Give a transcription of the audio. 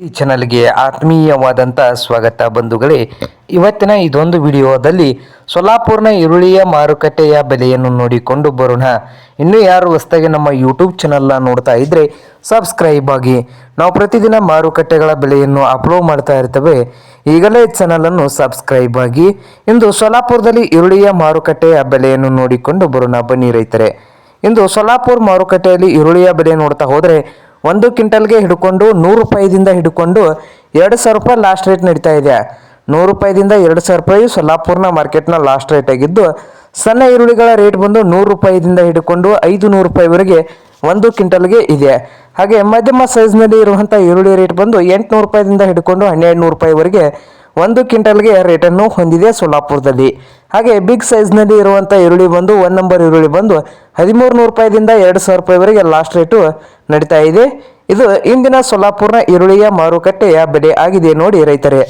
ಈ ಚಾನಲ್ಗೆ ಆತ್ಮೀಯವಾದಂಥ ಸ್ವಾಗತ ಬಂಧುಗಳೇ. ಇವತ್ತಿನ ಇದೊಂದು ವಿಡಿಯೋದಲ್ಲಿ ಸೊಲ್ಲಾಪುರ್ನ ಈರುಳ್ಳಿಯ ಮಾರುಕಟ್ಟೆಯ ಬೆಲೆಯನ್ನು ನೋಡಿಕೊಂಡು ಬರೋಣ. ಇನ್ನೂ ಯಾರು ಹೊಸದಾಗಿ ನಮ್ಮ ಯೂಟ್ಯೂಬ್ ಚಾನಲ್ನ ನೋಡ್ತಾ ಇದ್ರೆ ಸಬ್ಸ್ಕ್ರೈಬ್ ಆಗಿ. ನಾವು ಪ್ರತಿದಿನ ಮಾರುಕಟ್ಟೆಗಳ ಬೆಲೆಯನ್ನು ಅಪ್ಲೋಡ್ ಮಾಡ್ತಾ ಇರ್ತೇವೆ. ಈಗಲೇ ಚಾನಲನ್ನು ಸಬ್ಸ್ಕ್ರೈಬ್ ಆಗಿ. ಇಂದು ಸೊಲ್ಲಾಪುರದಲ್ಲಿ ಈರುಳ್ಳಿಯ ಮಾರುಕಟ್ಟೆಯ ಬೆಲೆಯನ್ನು ನೋಡಿಕೊಂಡು ಬರೋಣ ಬನ್ನಿ ರೈತರೆ. ಇಂದು ಸೊಲ್ಲಾಪುರ ಮಾರುಕಟ್ಟೆಯಲ್ಲಿ ಈರುಳ್ಳಿಯ ಬೆಲೆ ನೋಡ್ತಾ ಹೋದರೆ ಒಂದು ಕ್ವಿಂಟಲ್ಗೆ ಹಿಡ್ಕೊಂಡು 100 ರೂಪಾಯಿದಿಂದ ಹಿಡ್ಕೊಂಡು 2,000 ರೂಪಾಯಿ ಲಾಸ್ಟ್ ರೇಟ್ ನಡೀತಾ ಇದೆ. 100 ರೂಪಾಯಿದಿಂದ 2,000 ರೂಪಾಯಿ ಸೊಲ್ಲಾಪುರ್ನ ಮಾರ್ಕೆಟ್ನ ಲಾಸ್ಟ್ ರೇಟ್ ಆಗಿದ್ದು, ಸಣ್ಣ ಈರುಳ್ಳಿಗಳ ರೇಟ್ ಬಂದು 100 ರೂಪಾಯಿದಿಂದ ಹಿಡ್ಕೊಂಡು 500 ರೂಪಾಯಿವರೆಗೆ ಒಂದು ಕ್ವಿಂಟಲ್ಗೆ ಇದೆ. ಹಾಗೆ ಮಧ್ಯಮ ಸೈಜ್ನಲ್ಲಿ ಇರುವಂಥ ಈರುಳ್ಳಿ ರೇಟ್ ಬಂದು 800 ರೂಪಾಯಿದಿಂದ ಹಿಡ್ಕೊಂಡು 1,200 ರೂಪಾಯಿವರೆಗೆ ಒಂದು ಕ್ವಿಂಟಲ್ಗೆ ರೇಟನ್ನು ಹೊಂದಿದೆ ಸೊಲ್ಲಾಪುರದಲ್ಲಿ. ಹಾಗೆ ಬಿಗ್ ಸೈಜ್ನಲ್ಲಿ ಇರುವಂಥ ಈರುಳ್ಳಿ ಬಂದು 1 ನಂಬರ್ ಈರುಳ್ಳಿ ಬಂದು 1,300 ರೂಪಾಯಿದಿಂದ 2,000 ರೂಪಾಯಿವರೆಗೆ ಲಾಸ್ಟ್ ರೇಟು ನಡೀತಾ ಇದೆ. ಇದು ಇಂದಿನ ಸೊಲ್ಲಾಪುರ್ನ ಈರುಳ್ಳಿಯ ಮಾರುಕಟ್ಟೆಯ ಬೆಲೆ ಆಗಿದೆ ನೋಡಿ ರೈತರೇ.